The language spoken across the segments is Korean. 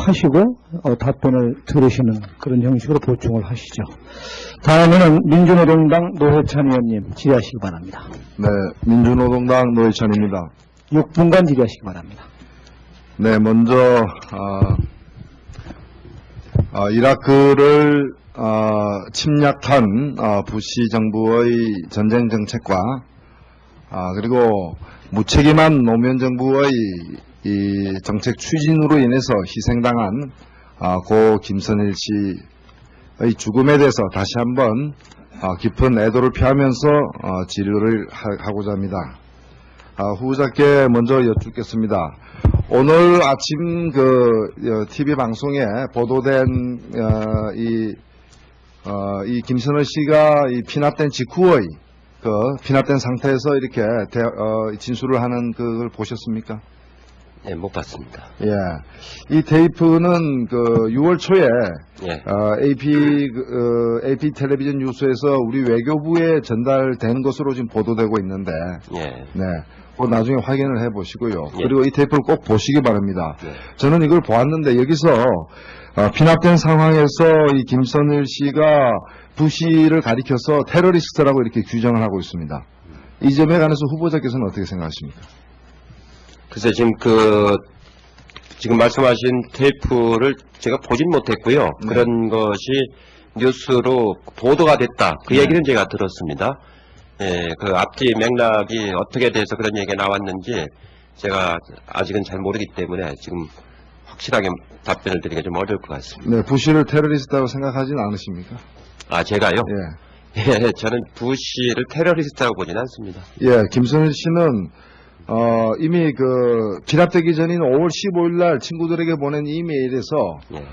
하시고 답변을 들으시는 그런 형식으로 보충을 하시죠. 다음에는 민주노동당 노회찬 의원님 질의하시기 바랍니다. 네, 민주노동당 노회찬입니다. 6분간 질의하시기 바랍니다. 네, 먼저 이라크를 침략한 부시 정부의 전쟁 정책과 그리고 무책임한 노무현 정부의 이 정책 추진으로 인해서 희생당한 고 김선일 씨의 죽음에 대해서 다시 한번 깊은 애도를 표하면서 질의를 하고자 합니다. 후보자께 먼저 여쭙겠습니다. 오늘 아침 TV 방송에 보도된 이 김선일 씨가 피납된 직후의 피납된 상태에서 이렇게 진술을 하는 그걸 보셨습니까? 네, 못 봤습니다. 예. 이 테이프는 6월 초에 예. AP 텔레비전 뉴스에서 우리 외교부에 전달된 것으로 지금 보도되고 있는데, 예. 네. 나중에 확인을 해보시고요. 예. 그리고 이 테이프를 꼭 보시기 바랍니다. 예. 저는 이걸 보았는데 여기서 피납된 상황에서 이 김선일 씨가 부시를 가리켜서 테러리스트라고 이렇게 규정을 하고 있습니다. 이 점에 관해서 후보자께서는 어떻게 생각하십니까? 글쎄, 지금 말씀하신 테이프를 제가 보진 못했고요. 네. 그런 것이 뉴스로 보도가 됐다. 그 네. 얘기는 제가 들었습니다. 예, 그 앞뒤 맥락이 어떻게 돼서 그런 얘기가 나왔는지 제가 아직은 잘 모르기 때문에 지금 확실하게 답변을 드리기가 좀 어려울 것 같습니다. 네, 부시를 테러리스트라고 생각하진 않으십니까? 제가요? 예. 예, 저는 부시를 테러리스트라고 보진 않습니다. 예, 김선일 씨는 이미 피납되기 전인 5월 15일 날 친구들에게 보낸 이메일에서 예.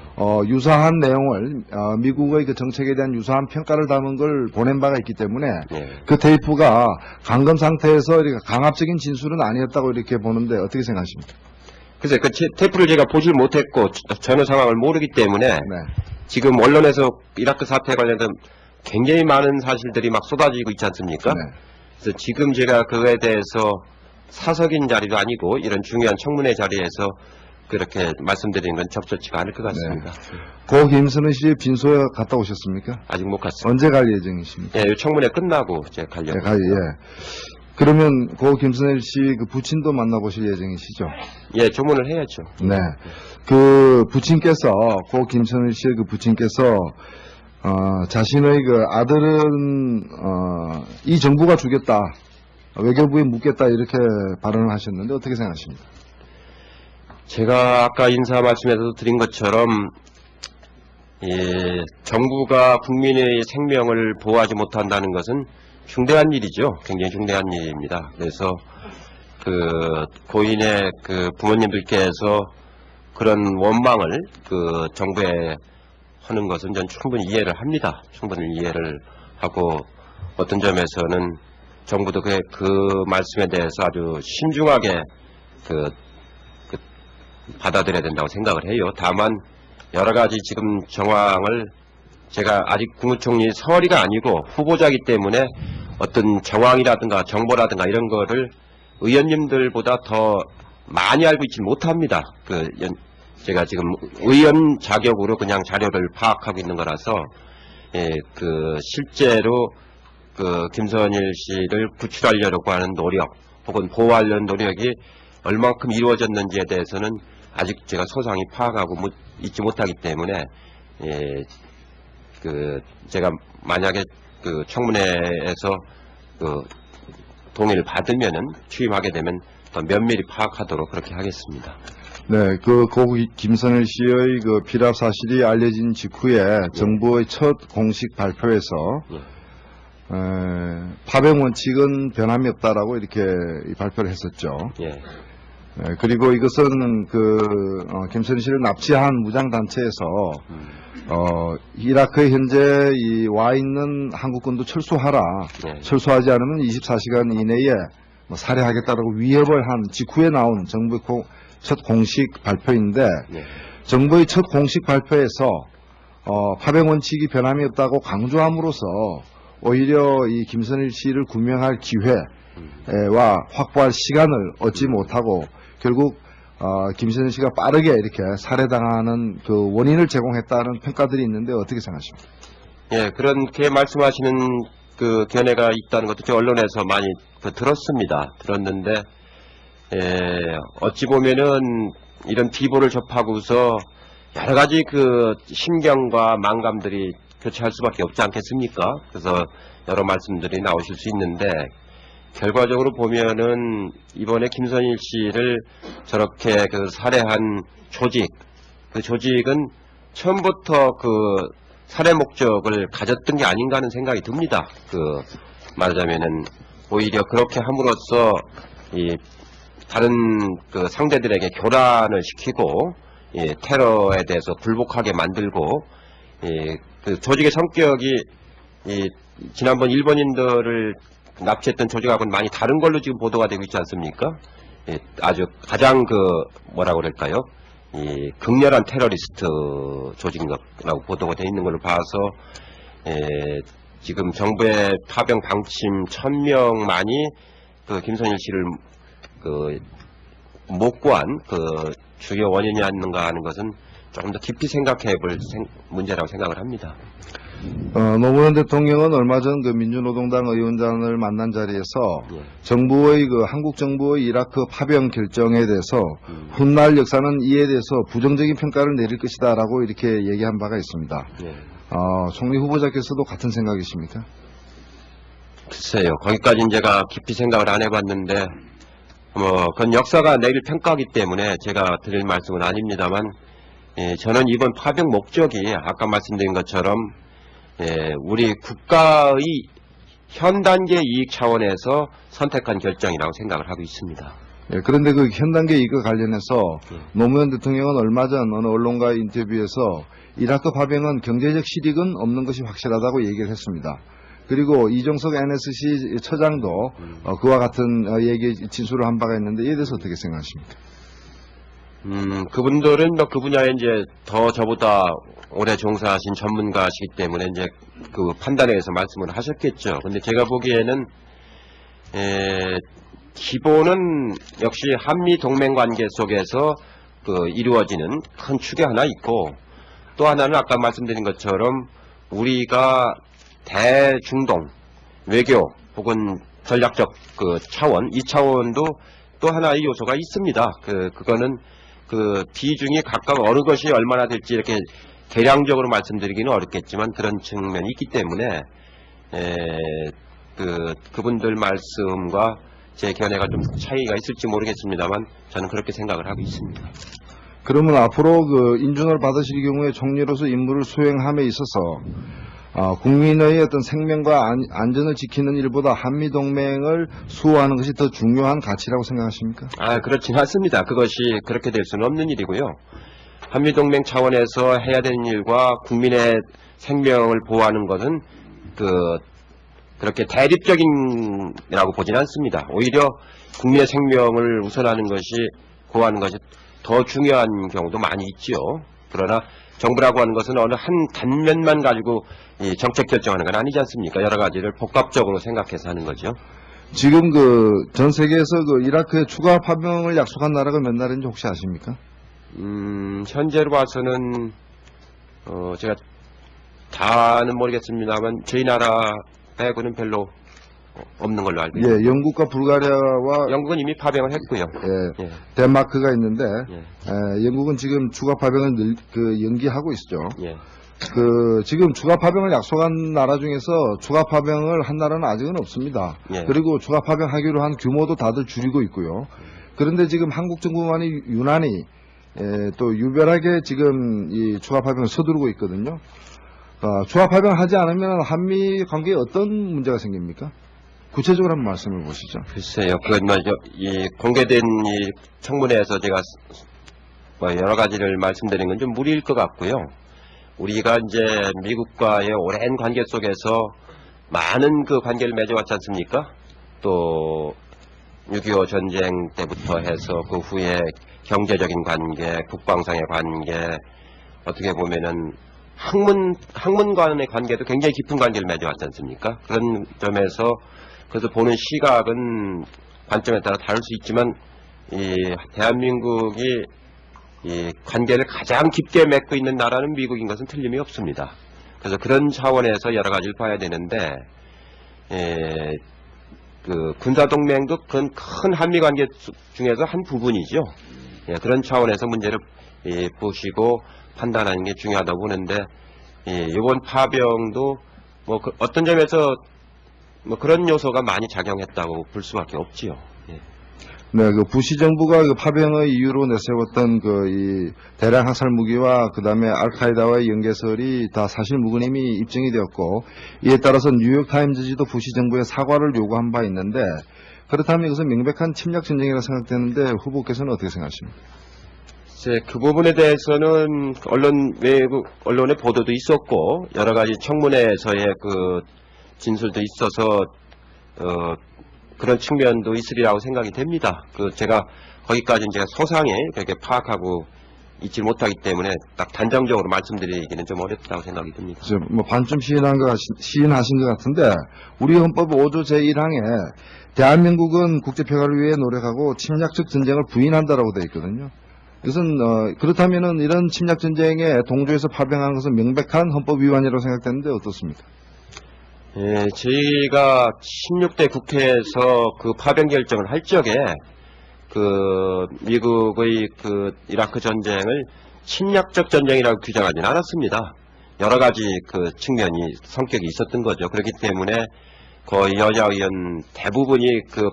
유사한 내용을 미국의 그 정책에 대한 유사한 평가를 담은 걸 보낸 바가 있기 때문에 예. 그 테이프가 감금 상태에서 이렇게 강압적인 진술은 아니었다고 이렇게 보는데 어떻게 생각하십니까? 글쎄, 그 테이프를 제가 보질 못했고 전후 상황을 모르기 때문에 네. 지금 언론에서 이라크 사태 관련된 굉장히 많은 사실들이 막 쏟아지고 있지 않습니까? 네. 그래서 지금 제가 그거에 대해서 사석인 자리도 아니고 이런 중요한 청문회 자리에서 그렇게 말씀드리는 건 적절치가 않을 것 같습니다. 고 김선일 씨 빈소에 갔다 오셨습니까? 아직 못 갔습니다. 언제 갈 예정이십니까? 예, 청문회 끝나고 제가 가려고. 예. 그러면 고 김선일 씨 부친도 만나보실 예정이시죠? 예, 조문을 해야죠. 네. 부친께서, 고 김선일 씨의 부친께서, 자신의 아들은, 이 정부가 주겠다. 외교부에 묻겠다. 이렇게 발언을 하셨는데 어떻게 생각하십니까? 제가 아까 인사 말씀에서도 드린 것처럼, 정부가 국민의 생명을 보호하지 못한다는 것은 중대한 일이죠. 굉장히 중대한 일입니다. 그래서 고인의 부모님들께서 그런 원망을 정부에 하는 것은 전 충분히 이해를 합니다. 충분히 이해를 하고 어떤 점에서는 정부도 그 말씀에 대해서 아주 신중하게 받아들여야 된다고 생각을 해요. 다만 여러 가지 지금 정황을 제가 아직 국무총리 서리가 아니고 후보자이기 때문에 어떤 정황이라든가 정보라든가 이런 거를 의원님들보다 더 많이 알고 있지 못합니다. 제가 지금 의원 자격으로 그냥 자료를 파악하고 있는 거라서 실제로 김선일 씨를 구출하려고 하는 노력 혹은 보호하려는 노력이 얼만큼 이루어졌는지에 대해서는 아직 제가 소상히 파악하고 있지 못하기 때문에 제가 만약에 청문회에서 동의를 받으면은 취임하게 되면 더 면밀히 파악하도록 그렇게 하겠습니다. 네, 고 김선일 씨의 피랍 사실이 알려진 직후에 정부의 첫 공식 발표에서 파병 원칙은 변함이 없다라고 이렇게 발표를 했었죠. 예. 그리고 이것은 김선일 씨를 납치한 무장단체에서 이라크에 현재 와 있는 한국군도 철수하라. 네. 철수하지 않으면 24시간 이내에 살해하겠다라고 위협을 한 직후에 나온 정부의 첫 공식 발표인데 네. 정부의 첫 공식 발표에서 파병 원칙이 변함이 없다고 강조함으로써 오히려 이 김선일 씨를 구명할 기회와 확보할 시간을 얻지 못하고 결국 김선일 씨가 빠르게 이렇게 살해당하는 그 원인을 제공했다는 평가들이 있는데 어떻게 생각하십니까? 예, 그렇게 말씀하시는 그 견해가 있다는 것도 저 언론에서 많이 들었는데, 어찌 보면은 이런 비보를 접하고서 여러 가지 그 심경과 망감들이 교차할 수밖에 없지 않겠습니까? 그래서 여러 말씀들이 나오실 수 있는데, 결과적으로 보면은 이번에 김선일 씨를 저렇게 그 살해한 그 조직은 처음부터 그 살해 목적을 가졌던 게 아닌가 하는 생각이 듭니다. 말하자면은 오히려 그렇게 함으로써 이 다른 그 상대들에게 교란을 시키고 테러에 대해서 굴복하게 만들고 그 조직의 성격이 지난번 일본인들을 납치했던 조직하고는 많이 다른 걸로 지금 보도가 되고 있지 않습니까? 아주 가장 뭐라고 그럴까요? 극렬한 테러리스트 조직이라고 보도가 되어 있는 걸로 봐서, 지금 정부의 파병 방침 1000명만이 그 김선일 씨를 못 구한 주요 원인이 아닌가 하는 것은 조금 더 깊이 생각해 볼 문제라고 생각을 합니다. 노무현 대통령은 얼마 전 그 민주노동당 의원장을 만난 자리에서 정부의 한국 정부의 이라크 파병 결정에 대해서 훗날 역사는 이에 대해서 부정적인 평가를 내릴 것이다라고 이렇게 얘기한 바가 있습니다. 총리 후보자께서도 같은 생각이십니까? 글쎄요, 거기까지 제가 깊이 생각을 안 해봤는데, 그건 역사가 내릴 평가이기 때문에 제가 드릴 말씀은 아닙니다만, 저는 이번 파병 목적이 아까 말씀드린 것처럼 우리 국가의 현 단계 이익 차원에서 선택한 결정이라고 생각을 하고 있습니다. 그런데 그 현 단계 이익과 관련해서 노무현 대통령은 얼마 전 어느 언론과의 인터뷰에서 이라크 파병은 경제적 실익은 없는 것이 확실하다고 얘기를 했습니다. 그리고 이종석 NSC 처장도 그와 같은 진술을 한 바가 있는데 이에 대해서 어떻게 생각하십니까? 그분들은 그 분야에 이제 더 저보다 오래 종사하신 전문가시기 때문에 이제 그 판단에 의해서 말씀을 하셨겠죠. 근데 제가 보기에는, 기본은 역시 한미 동맹 관계 속에서 이루어지는 큰 축이 하나 있고, 또 하나는 아까 말씀드린 것처럼 우리가 대중동 외교 혹은 전략적 차원, 이 차원도 또 하나의 요소가 있습니다. 그거는 비중이 각각 어느 것이 얼마나 될지 이렇게 대량적으로 말씀드리기는 어렵겠지만 그런 측면이 있기 때문에 그분들 말씀과 제 견해가 좀 차이가 있을지 모르겠습니다만 저는 그렇게 생각을 하고 있습니다. 그러면 앞으로 인준을 받으실 경우에 총리로서 임무를 수행함에 있어서 국민의 어떤 생명과 안전을 지키는 일보다 한미동맹을 수호하는 것이 더 중요한 가치라고 생각하십니까? 그렇지는 않습니다. 그것이 그렇게 될 수는 없는 일이고요. 한미동맹 차원에서 해야 되는 일과 국민의 생명을 보호하는 것은 그렇게 대립적인이라고 보지는 않습니다. 오히려 국민의 생명을 우선하는 것이, 보호하는 것이 더 중요한 경우도 많이 있지요. 그러나 정부라고 하는 것은 어느 한 단면만 가지고 이 정책 결정하는 건 아니지 않습니까? 여러 가지를 복합적으로 생각해서 하는 거죠. 지금 전 세계에서 이라크에 추가 파병을 약속한 나라가 몇 나라인지 혹시 아십니까? 현재로 봐서는 제가 다는 모르겠습니다만 저희 나라 빼고는 별로 없는 걸로 알고 있습니다. 영국과 불가리아와 영국은 이미 파병을 했고요. 덴마크가 있는데 영국은 지금 추가 파병을 연기하고 있죠. 지금 추가 파병을 약속한 나라 중에서 추가 파병을 한 나라는 아직은 없습니다. 그리고 추가 파병하기로 한 규모도 다들 줄이고 있고요. 그런데 지금 한국 정부만이 유난히 또 유별하게 지금 이 추가 파병을 서두르고 있거든요. 추가 파병하지 않으면 한미 관계에 어떤 문제가 생깁니까? 구체적으로 한번 말씀해 보시죠. 글쎄요, 이 공개된 이 청문회에서 제가 여러 가지를 말씀드리는 건 좀 무리일 것 같고요. 우리가 이제 미국과의 오랜 관계 속에서 많은 관계를 맺어왔지 않습니까? 또 6.25 전쟁 때부터 해서 그 후에 경제적인 관계, 국방상의 관계, 어떻게 보면은 학문 간의 관계도 굉장히 깊은 관계를 맺어왔지 않습니까? 그런 점에서 그래서 보는 시각은 관점에 따라 다를 수 있지만 이 대한민국이 이 관계를 가장 깊게 맺고 있는 나라는 미국인 것은 틀림이 없습니다. 그래서 그런 차원에서 여러 가지를 봐야 되는데, 그 군사동맹도 그건 큰 한미 관계 중에서 한 부분이죠. 그런 차원에서 문제를 보시고 판단하는 게 중요하다고 보는데, 이번 파병도 뭐 어떤 점에서 뭐 그런 요소가 많이 작용했다고 볼 수밖에 없지요. 네, 그 부시 정부가 그 파병의 이유로 내세웠던 이 대량 학살 무기와 그 다음에 알카에다와의 연계설이 다 사실 무근임이 입증이 되었고, 이에 따라서 뉴욕 타임즈지도 부시 정부의 사과를 요구한 바 있는데, 그렇다면 이것은 명백한 침략 전쟁이라고 생각되는데 후보께서는 어떻게 생각하십니까? 그 부분에 대해서는 외국 언론의 보도도 있었고 여러 가지 청문회에서의 그 진술도 있어서 그런 측면도 있으리라고 생각이 됩니다. 제가 거기까지는 제가 소상히 그렇게 파악하고 있지 못하기 때문에 딱 단정적으로 말씀드리기는 좀 어렵다고 생각이 듭니다. 뭐 반쯤 시인하신 것 같은데, 우리 헌법 5조 제1항에 대한민국은 국제평화를 위해 노력하고 침략적 전쟁을 부인한다라고 되어 있거든요. 이것은 그렇다면은 이런 침략 전쟁에 동조해서 파병한 것은 명백한 헌법 위반이라고 생각되는데 어떻습니까? 저희가 16대 국회에서 그 파병 결정을 할 적에 미국의 이라크 전쟁을 침략적 전쟁이라고 규정하지는 않았습니다. 여러 가지 측면이 성격이 있었던 거죠. 그렇기 때문에 거의 여야 의원 대부분이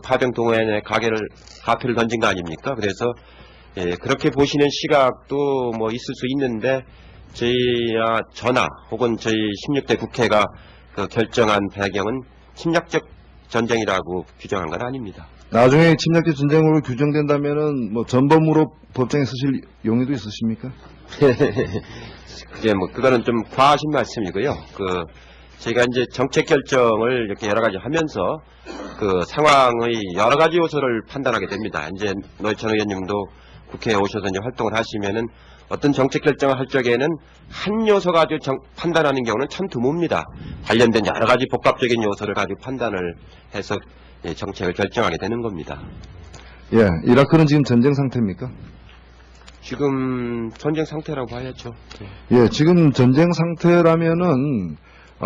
파병 동원에 가표를 던진 거 아닙니까? 그래서 그렇게 보시는 시각도 뭐 있을 수 있는데 저나 혹은 저희 16대 국회가 결정한 배경은 침략적 전쟁이라고 규정한 건 아닙니다. 나중에 침략적 전쟁으로 규정된다면은 뭐 전범으로 법정에 서실 용의도 있으십니까? 그거는 좀 과하신 말씀이고요. 저희가 이제 정책 결정을 이렇게 여러 가지 하면서 상황의 여러 가지 요소를 판단하게 됩니다. 이제 노회찬 의원님도 국회에 오셔서 이제 활동을 하시면은 어떤 정책 결정을 할 적에는 한 요소 가지고 판단하는 경우는 참 드뭅니다. 관련된 여러 가지 복합적인 요소를 가지고 판단을 해서 정책을 결정하게 되는 겁니다. 예, 이라크는 지금 전쟁 상태입니까? 지금 전쟁 상태라고 봐야죠. 예, 지금 전쟁 상태라면은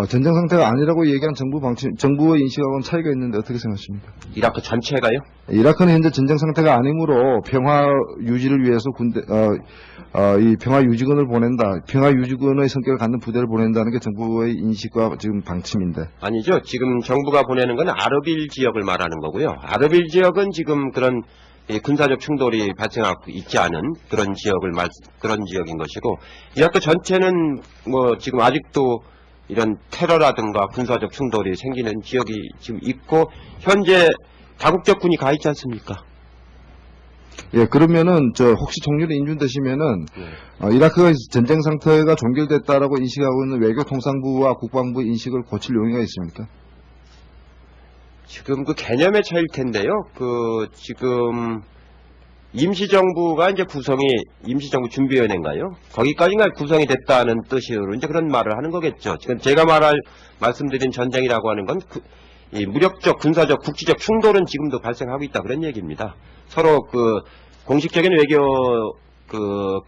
전쟁 상태가 아니라고 얘기한 정부의 인식하고는 차이가 있는데 어떻게 생각하십니까? 이라크 전체가요? 이라크는 현재 전쟁 상태가 아니므로 평화 유지를 위해서 이 평화 유지군을 보낸다, 평화 유지군의 성격을 갖는 부대를 보낸다는 게 정부의 인식과 지금 방침인데. 아니죠. 지금 정부가 보내는 건 아르빌 지역을 말하는 거고요. 아르빌 지역은 지금 그런 군사적 충돌이 발생하고 있지 않은 그런 지역인 것이고, 이라크 전체는 뭐 지금 아직도 이런 테러라든가 군사적 충돌이 생기는 지역이 지금 있고, 현재 다국적군이 가 있지 않습니까? 예, 그러면은 혹시 총리로 인준되시면은 이라크가 전쟁 상태가 종결됐다라고 인식하고 있는 외교통상부와 국방부 인식을 고칠 용의가 있습니까? 지금 개념의 차이일 텐데요. 지금 임시정부가 이제 임시정부 준비위원회인가요? 거기까지가 구성이 됐다는 뜻으로 이제 그런 말을 하는 거겠죠. 지금 제가 말씀드린 전쟁이라고 하는 건 이 무력적, 군사적, 국지적 충돌은 지금도 발생하고 있다 그런 얘기입니다. 서로 공식적인 외교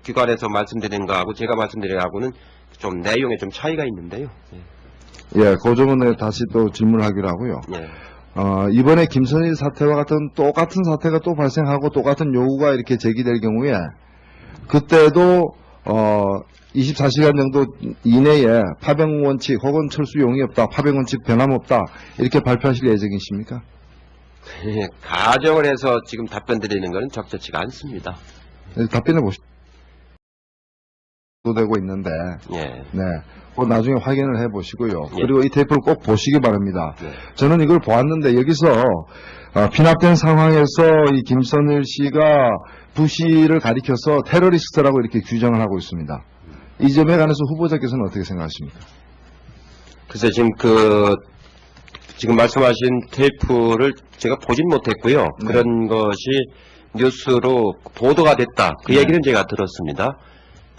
기관에서 말씀드리는 거하고 제가 말씀드리는 거하고는 좀 내용에 좀 차이가 있는데요. 예, 그 점은 다시 또 질문하기로 하고요. 예. 이번에 김선일 사태와 같은 똑같은 사태가 또 발생하고 똑같은 요구가 이렇게 제기될 경우에 그때도 24시간 정도 이내에 파병 원칙 혹은 철수 용의 없다, 파병 원칙 변함없다 이렇게 발표하실 예정이십니까? 가정을 해서 지금 답변 드리는 것은 적절치가 않습니다. 답변해 보시죠. 되고 있는데, 예. 네, 나중에 확인을 해보시고요. 예. 그리고 이 테이프를 꼭 보시기 바랍니다. 예. 저는 이걸 보았는데 여기서 피납된 상황에서 이 김선일 씨가 부시를 가리켜서 테러리스트라고 이렇게 규정을 하고 있습니다. 이 점에 관해서 후보자께서는 어떻게 생각하십니까? 글쎄 지금 말씀하신 테이프를 제가 보진 못했고요. 네. 그런 것이 뉴스로 보도가 됐다. 그 네. 얘기는 제가 들었습니다.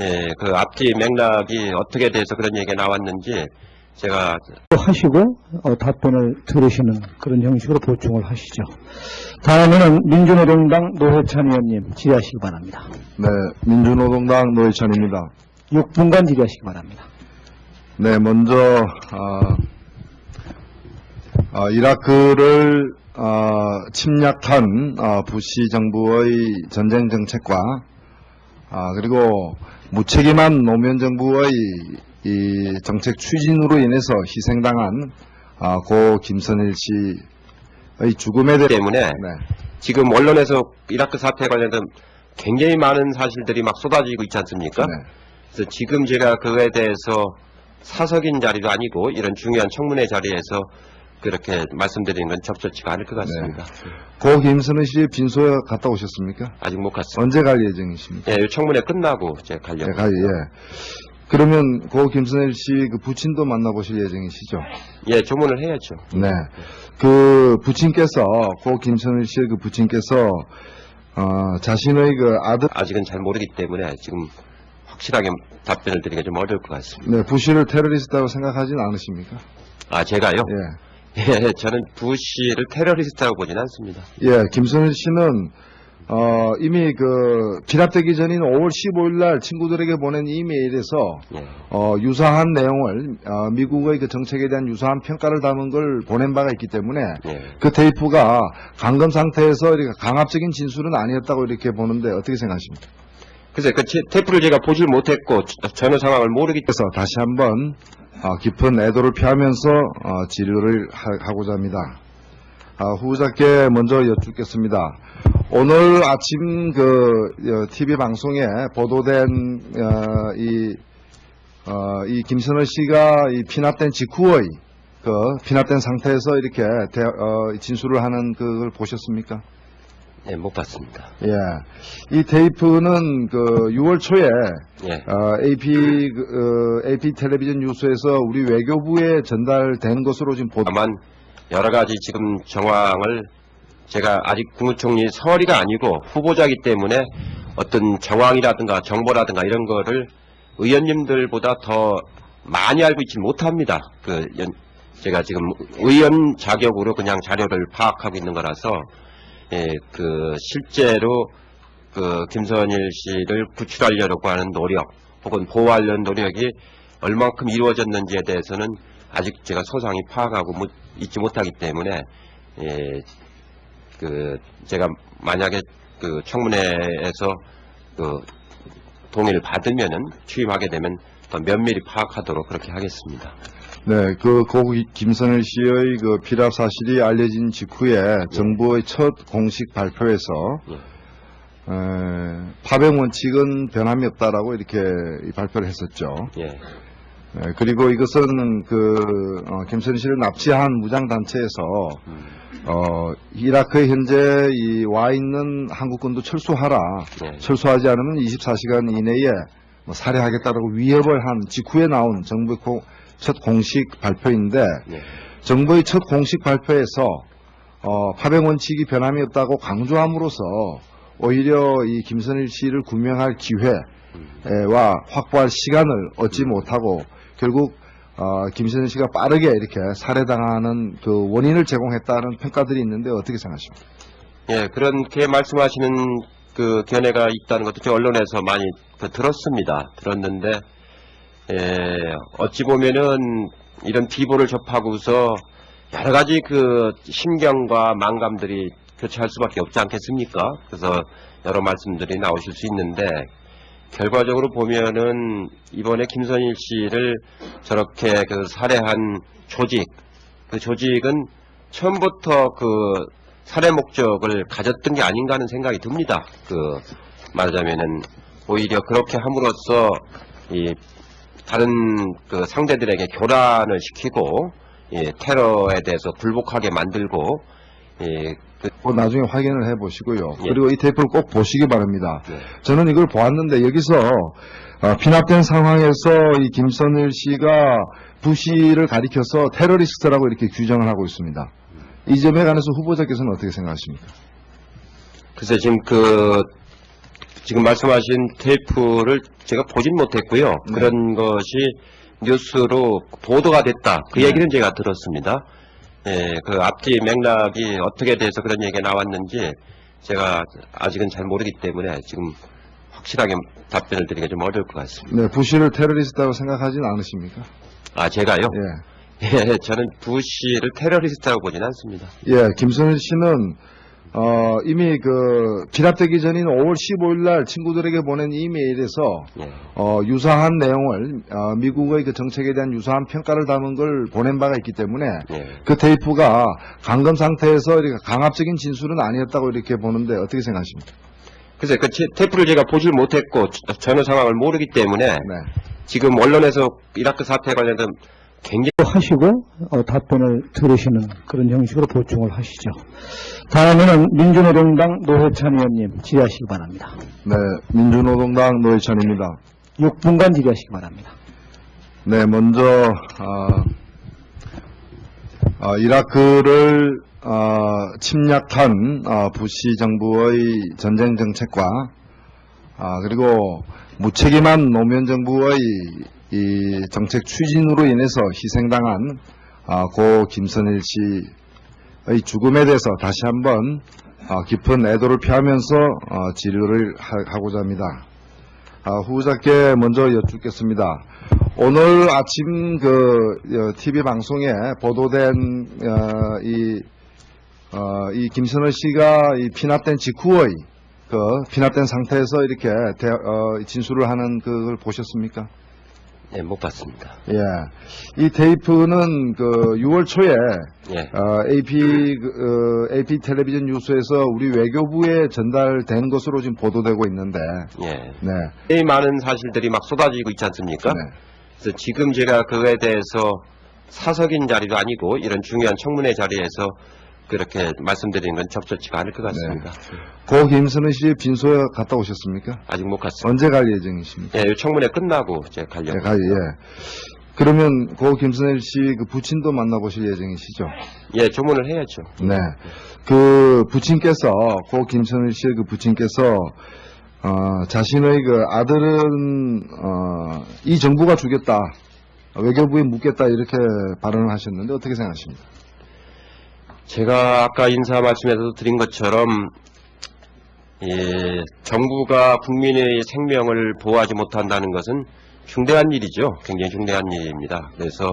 예, 앞뒤 맥락이 어떻게 돼서 그런 얘기가 나왔는지 제가 하시고 답변을 들으시는 그런 형식으로 보충을 하시죠. 다음에는 민주노동당 노회찬 의원님 질의하시기 바랍니다. 네, 민주노동당 노회찬입니다. 6분간 질의하시기 바랍니다. 네, 먼저 이라크를 침략한 부시 정부의 전쟁 정책과 그리고 무책임한 노무현 정부의 이 정책 추진으로 인해서 희생당한 고 김선일 씨의 죽음에 대해 때문에 지금 언론에서 이라크 사태에 관련된 굉장히 많은 사실들이 막 쏟아지고 있지 않습니까? 네. 그래서 지금 제가 그거에 대해서 사석인 자리도 아니고 이런 중요한 청문회 자리에서 그렇게 말씀드리는 건 적절치가 않을 것 같습니다. 고 김선일 씨의 빈소에 갔다 오셨습니까? 아직 못 갔습니다. 언제 갈 예정이십니까? 예, 이 청문회 끝나고 제가 가려고. 그러면 고 김선일 씨 그 부친도 만나보실 예정이시죠? 예, 조문을 해야죠. 네. 그 부친께서, 고 김선일 씨의 그 부친께서, 자신의 그 아들, 아직은 잘 모르기 때문에 지금 확실하게 답변을 드리기가 좀 어려울 것 같습니다. 네, 부시를 테러리스트라고 생각하진 않으십니까? 아, 제가요? 예. 예, 저는 부시를 테러리스트라고 보진 않습니다. 예, 김선일 씨는, 이미 그, 비납되기 전인 5월 15일 날 친구들에게 보낸 이메일에서, 예. 유사한 내용을, 미국의 그 정책에 대한 유사한 평가를 담은 걸 보낸 바가 있기 때문에, 예. 그 테이프가 감금 상태에서 이렇게 강압적인 진술은 아니었다고 이렇게 보는데 어떻게 생각하십니까? 글쎄, 그 테이프를 제가 보질 못했고 전혀 상황을 모르기 때문에 그래서 다시 한번 깊은 애도를 표하면서 질의를 하고자 합니다. 후보자께 먼저 여쭙겠습니다. 오늘 아침 그 TV 방송에 보도된 이 김선일 씨가 이 피납된 직후의 그 피납된 상태에서 이렇게 진술을 하는 그걸 보셨습니까? 예, 못 봤습니다. 예, 이 테이프는 그 6월 초에 예. AP 텔레비전 뉴스에서 우리 외교부에 전달된 것으로 지금 다만 여러 가지 지금 정황을 제가 아직 국무총리 서리가 아니고 후보자이기 때문에 어떤 정황이라든가 정보라든가 이런 거를 의원님들보다 더 많이 알고 있지 못합니다. 제가 지금 의원 자격으로 그냥 자료를 파악하고 있는 거라서 예, 실제로 김선일 씨를 구출하려고 하는 노력 혹은 보호하려는 노력이 얼만큼 이루어졌는지에 대해서는 아직 제가 소상히 파악하고 있지 못하기 때문에 예, 제가 만약에 청문회에서 동의를 받으면은 취임하게 되면 더 면밀히 파악하도록 그렇게 하겠습니다. 네, 고 김선일 씨의 그 피랍 사실이 알려진 직후에 정부의 첫 공식 발표에서 파병 원칙은 변함이 없다라고 이렇게 발표를 했었죠. 예. 그리고 이것은 김선일 씨를 납치한 무장 단체에서 이라크에 현재 와 있는 한국군도 철수하라. 네. 철수하지 않으면 24시간 이내에 살해하겠다라고 위협을 한 직후에 나온 정부의 첫 공식 발표인데 네. 정부의 첫 공식 발표에서 파병 원칙이 변함이 없다고 강조함으로써 오히려 이 김선일 씨를 구명할 기회와 확보할 시간을 얻지 못하고 결국 김선일 씨가 빠르게 이렇게 살해당하는 그 원인을 제공했다는 평가들이 있는데 어떻게 생각하십니까? 예, 그렇게 말씀하시는 그 견해가 있다는 것도 저 언론에서 많이 들었는데 어찌 보면은 이런 비보를 접하고서 여러 가지 심경과 망감들이 교차할 수밖에 없지 않겠습니까? 그래서 여러 말씀들이 나오실 수 있는데 결과적으로 보면은 이번에 김선일 씨를 저렇게 살해한 조직, 그 조직은 처음부터 살해 목적을 가졌던 게 아닌가 하는 생각이 듭니다. 말하자면은 오히려 그렇게 함으로써 다른 상대들에게 교란을 시키고 테러에 대해서 굴복하게 만들고 나중에 확인을 해보시고요. 예. 그리고 이 테이프를 꼭 보시기 바랍니다. 네. 저는 이걸 보았는데 여기서 피납된 상황에서 이 김선일 씨가 부시를 가리켜서 테러리스트라고 이렇게 규정을 하고 있습니다. 이 점에 관해서 후보자께서는 어떻게 생각하십니까? 글쎄 지금 지금 말씀하신 테이프를 제가 보진 못했고요. 네. 그런 것이 뉴스로 보도가 됐다. 그 네. 얘기는 제가 들었습니다. 예, 그 앞뒤 맥락이 어떻게 돼서 그런 얘기가 나왔는지 제가 아직은 잘 모르기 때문에 지금 확실하게 답변을 드리기가 좀 어려울 것 같습니다. 네, 부시를 테러리스트라고 생각하지는 않으십니까? 아, 제가요? 예. 예, 저는 부시를 테러리스트라고 보지는 않습니다. 예, 김선일 씨는 이미 그 비납되기 전인 5월 15일 날 친구들에게 보낸 이메일에서 예. 유사한 내용을 미국의 그 정책에 대한 유사한 평가를 담은 걸 보낸 바가 있기 때문에 예. 그 테이프가 감금 상태에서 이렇게 강압적인 진술은 아니었다고 이렇게 보는데 어떻게 생각하십니까? 글쎄, 그 테이프를 제가 보질 못했고 전후 상황을 모르기 때문에 네. 지금 언론에서 이라크 사태에 관련해서 굉장히 하시고 답변을 들으시는 그런 형식으로 보충을 하시죠. 다음에는 민주노동당 노회찬 의원님 질의하시기 바랍니다. 네, 민주노동당 노회찬입니다. 6분간 질의하시기 바랍니다. 네, 먼저 이라크를 침략한 부시 정부의 전쟁 정책과 그리고 무책임한 노무현 정부의 이 정책 추진으로 인해서 희생당한 고 김선일 씨의 죽음에 대해서 다시 한번 깊은 애도를 표하면서 질의를 하고자 합니다. 후보자께 먼저 여쭙겠습니다. 오늘 아침 그 TV 방송에 보도된 이 김선일 씨가 이 피납된 직후의 그 피납된 상태에서 이렇게 진술을 하는 그걸 보셨습니까? 네, 못 봤습니다. 예. 이 테이프는 그 6월 초에 예. AP 텔레비전 뉴스에서 우리 외교부에 전달된 것으로 지금 보도되고 있는데, 예. 네. 굉장히 많은 사실들이 막 쏟아지고 있지 않습니까? 네. 그래서 지금 제가 그거에 대해서 사석인 자리도 아니고 이런 중요한 청문회 자리에서 그렇게 말씀드리는 건 적절치가 않을 것 같습니다. 고 김선일 씨 빈소에 갔다 오셨습니까? 아직 못 갔습니다. 언제 갈 예정이십니까? 예, 이 청문회 끝나고 제가 가려고. 예. 그러면 고 김선일 씨 그 부친도 만나보실 예정이시죠? 예, 조문을 해야죠. 네. 그 부친께서, 고 김선일 씨의 그 부친께서, 자신의 그 아들은, 이 정부가 주겠다. 외교부에 묻겠다. 이렇게 발언을 하셨는데 어떻게 생각하십니까? 제가 아까 인사 말씀에서도 드린 것처럼 정부가 국민의 생명을 보호하지 못한다는 것은 중대한 일이죠. 굉장히 중대한 일입니다. 그래서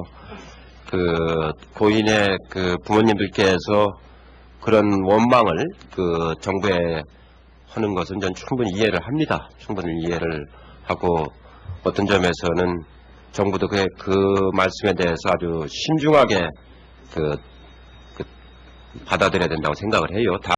그 고인의 그 부모님들께서 그런 원망을 그 정부에 하는 것은 전 충분히 이해를 합니다. 충분히 이해를 하고 어떤 점에서는 정부도 그 말씀에 대해서 아주 신중하게 받아들여야 된다고 생각을 해요.